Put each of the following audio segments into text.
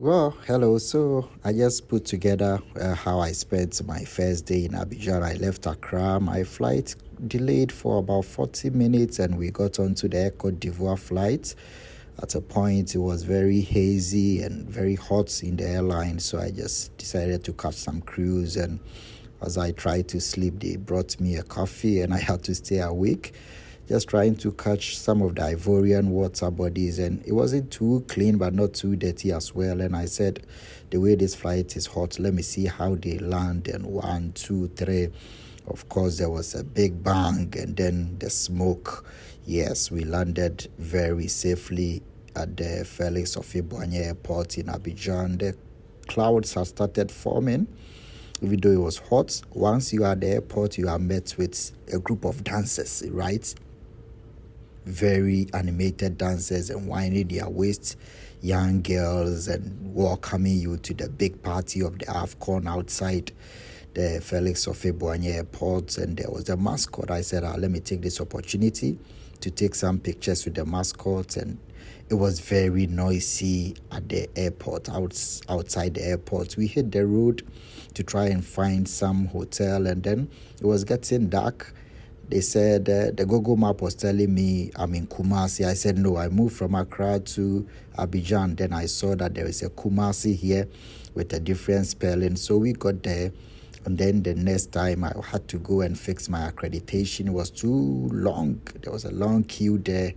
Well, hello. So I just put together how I spent my first day in Abidjan. I left Accra. My flight delayed for about 40 minutes and we got onto the Air Cote d'Ivoire flight. At a point, it was very hazy and very hot in the airline. So I just decided to catch some cruise. And as I tried to sleep, they brought me a coffee and I had to stay awake just trying to catch some of the Ivorian water bodies, and it wasn't too clean but not too dirty as well. And I said, the way this flight is hot, let me see how they land. And one, two, three. Of course, there was a big bang, and then the smoke. Yes, we landed very safely at the Felix Ofe-Boigny Airport in Abidjan. The clouds had started forming. Even though it was hot, once you are at the airport, you are met with a group of dancers, right? Very animated dancers and winding their waist, young girls, and welcoming you to the big party of the AFCON outside the Felix Ofe-Boigny Airport. And there was the mascot. I said, let me take this opportunity to take some pictures with the mascot. And it was very noisy at the airport, outside the airport. We hit the road to try and find some hotel, and then it was getting dark. They said the Google map was telling me I'm in Kumasi. I said, no, I moved from Accra to Abidjan. Then I saw that there is a Kumasi here with a different spelling. So we got there. And then the next time I had to go and fix my accreditation. It was too long. There was a long queue there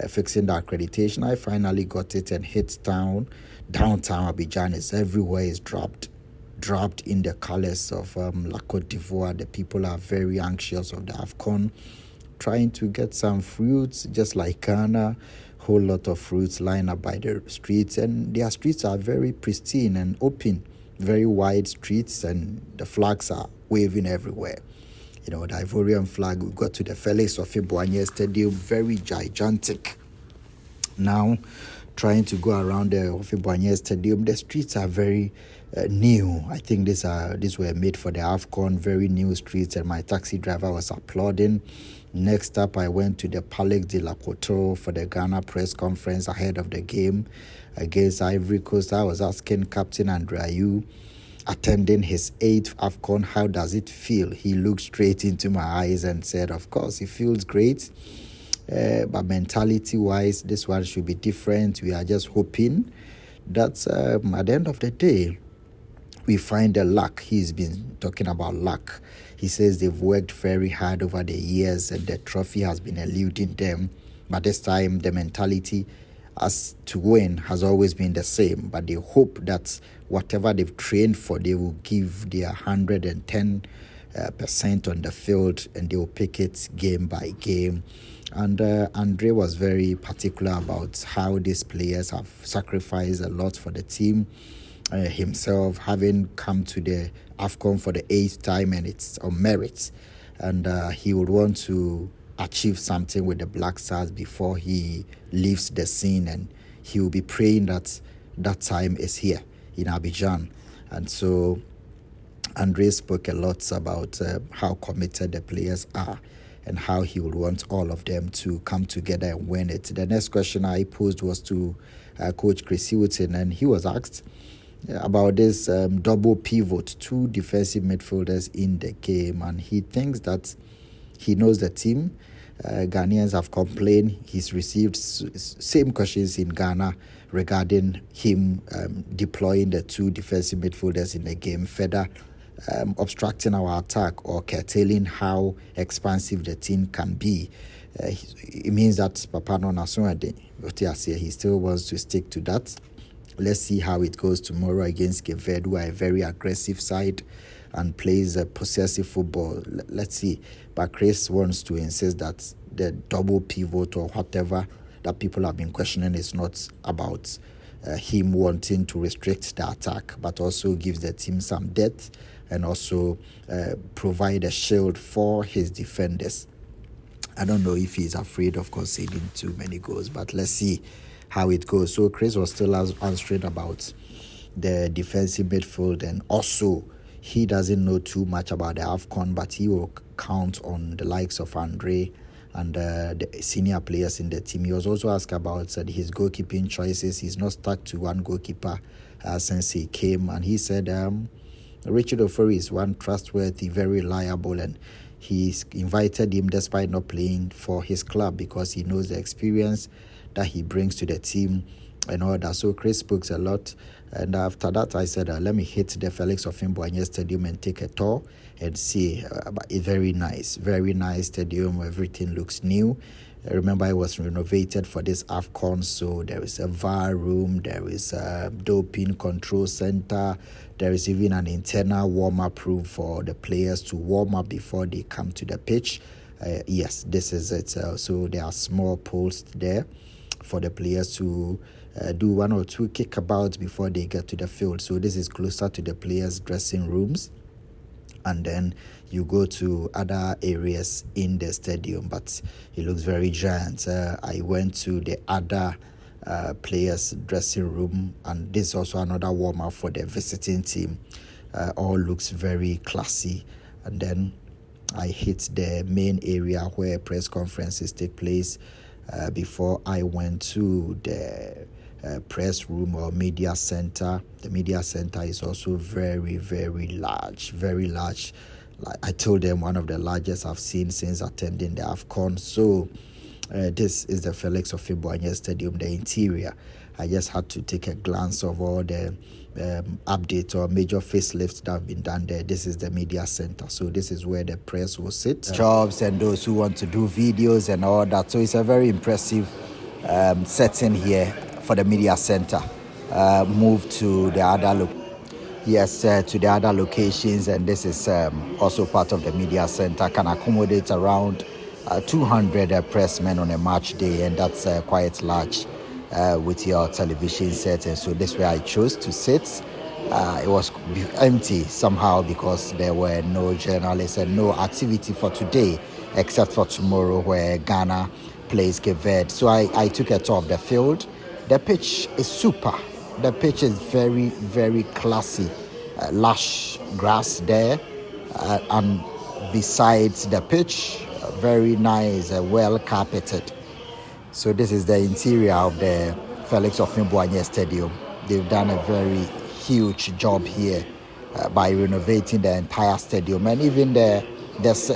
fixing the accreditation. I finally got it and hit town. Downtown Abidjan is everywhere is dropped in the colors of La Cote d'Ivoire. The people are very anxious of the AFCON, trying to get some fruits, just like Ghana. Whole lot of fruits line up by the streets, and their streets are very pristine and open, very wide streets, and the flags are waving everywhere. You know, the Ivorian flag, we got to the Felix Ofe-Boigny Stadium, very gigantic. Now, trying to go around the Ofe-Boigny Stadium, the streets are very new. I think these were made for the AFCON, very new streets, and my taxi driver was applauding. Next up, I went to the Palais de la Coteau for the Ghana press conference ahead of the game against Ivory Coast. I was asking Captain Andrew, attending his 8th AFCON, how does it feel? He looked straight into my eyes and said, of course, it feels great. But mentality-wise, this one should be different. We are just hoping that at the end of the day, we find the luck. He's been talking about luck. He says they've worked very hard over the years and the trophy has been eluding them. But this time, the mentality as to win has always been the same. But they hope that whatever they've trained for, they will give their 110% on the field and they will pick it game by game. And Andre was very particular about how these players have sacrificed a lot for the team. Himself having come to the AFCON for the 8th time, and it's on merit. And he would want to achieve something with the Black Stars before he leaves the scene, and he will be praying that that time is here in Abidjan. And so Andre spoke a lot about how committed the players are and how he would want all of them to come together and win it. The next question I posed was to Coach Chris Hilton, and he was asked about this double pivot, 2 defensive midfielders in the game, and he thinks that he knows the team. Ghanaians have complained. He's received same questions in Ghana regarding him deploying the 2 defensive midfielders in the game, further obstructing our attack or curtailing how expansive the team can be. It means that Papa no Nasoade, he still wants to stick to that. Let's see how it goes tomorrow against Cape Verde, who are a very aggressive side and plays a possessive football. Let's see. But Chris wants to insist that the double pivot or whatever that people have been questioning is not about him wanting to restrict the attack, but also gives the team some depth and also provide a shield for his defenders. I don't know if he's afraid of conceding too many goals, but let's see how it goes. So Chris was still answering about the defensive midfield, and also he doesn't know too much about the AFCON, but he will count on the likes of Andre and the senior players in the team. He was also asked about his goalkeeping choices. He's not stuck to one goalkeeper since he came, and he said Richard Ofori is one trustworthy, very reliable, and he's invited him despite not playing for his club because he knows the experience that he brings to the team and all that. So Chris spoke a lot, and after that I said, let me hit the Felix Ofimboanye Stadium and take a tour and see. It's very nice stadium. Everything looks new. Remember, it was renovated for this AFCON, so there is a VAR room, there is a doping control center, there is even an internal warm-up room for the players to warm up before they come to the pitch. Yes, this is it. So there are small posts there for the players to do one or two kickabouts before they get to the field. So this is closer to the players' dressing rooms. And then you go to other areas in the stadium, but it looks very giant. I went to the other players' dressing room, and this is also another warm-up for the visiting team. All looks very classy. And then I hit the main area where press conferences take place before I went to the press room or media center. The media center is also very, very large. Like I told them, one of the largest I've seen since attending the AFCON. So this is the Felix Ofimboanye Stadium, the interior. I just had to take a glance of all the updates or major facelifts that have been done there. This is the media center. So this is where the press will sit. Jobs and those who want to do videos and all that. So it's a very impressive setting here for the media center. Move to the other to the other locations, and this is also part of the media center. Can accommodate around 200 pressmen on a match day, and that's quite large with your television set. And so this is where I chose to sit. It was empty somehow because there were no journalists and no activity for today except for tomorrow where Ghana plays Cape Verde. So I took a tour of the field. The pitch is super. The pitch is very, very classy. Lush grass there, and besides the pitch, very nice, well carpeted. So this is the interior of the Felix Ofimboanye Stadium. They've done a very huge job here by renovating the entire stadium, and even the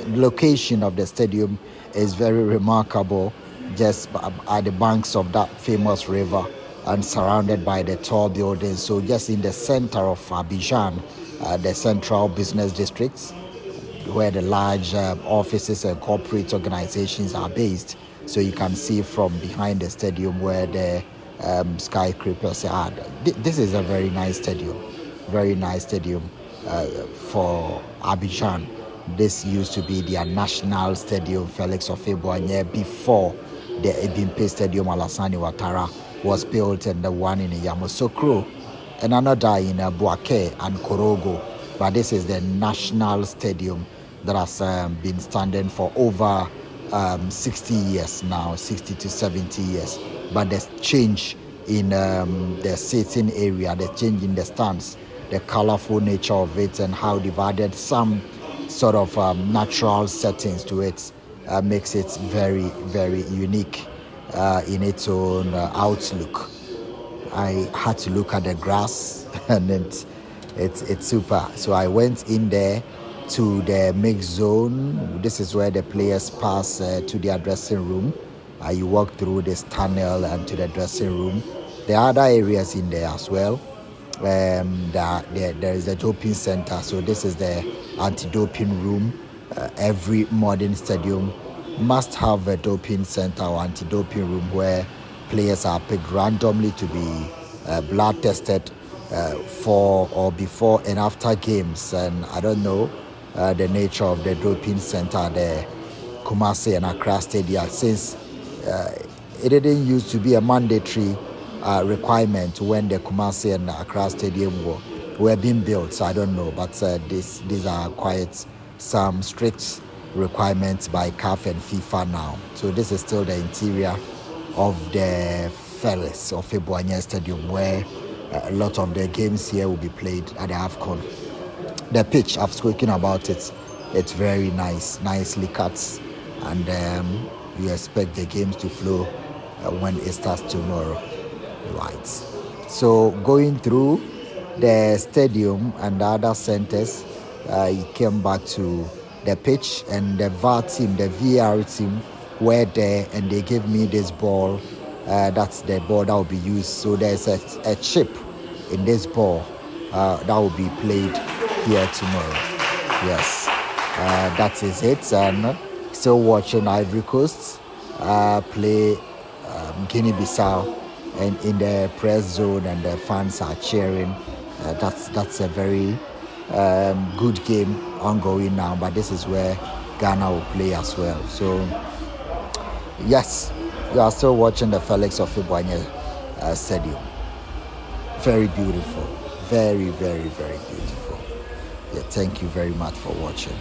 location of the stadium is very remarkable, just at the banks of that famous river and surrounded by the tall buildings. So just in the center of Abidjan, the central business districts, where the large offices and corporate organizations are based. So you can see from behind the stadium where the skyscrapers are. This is a very nice stadium for Abidjan. This used to be their national stadium, Felix Ofimboanye, before the Ebimpe Stadium Alassane Ouattara was built, and the one in Yamoussoukro, and another in Bouaké and Korogo. But this is the national stadium that has been standing for over 60 years now, 60 to 70 years. But the change in the seating area, the change in the stands, the colorful nature of it, and how they've added some sort of natural settings to it makes it very, very unique in its own outlook. I had to look at the grass, and it's super. So I went in there to the mix zone. This is where the players pass to their dressing room. You walk through this tunnel and to the dressing room. There are other areas in there as well. There is a doping center. So this is the anti-doping room. Every modern stadium must have a doping center or anti-doping room where players are picked randomly to be blood tested for or before and after games. And I don't know the nature of the doping center, the Kumasi and Accra Stadium, since it didn't used to be a mandatory requirement when the Kumasi and Accra Stadium were being built. So I don't know, but these are quite some strict requirements by CAF and FIFA now. So this is still the interior of the Felix Ofimboanye Stadium, where a lot of the games here will be played at the AFCON. The pitch, I've spoken about it. It's very nice, nicely cut, and we expect the games to flow when it starts tomorrow. Right. So going through the stadium and the other centers, he came back to the pitch, and the VAR team, the VR team, were there, and they gave me this ball. That's the ball that will be used. So there's a chip in this ball that will be played here tomorrow. Yes, that is it. And still watching Ivory Coast play Guinea-Bissau, and in the press zone, and the fans are cheering. That's a very good game ongoing now, but this is where Ghana will play as well. So yes, you are still watching the Felix Ofibwanye Stadium. Very beautiful, very, very, very beautiful. Yeah, thank you very much for watching.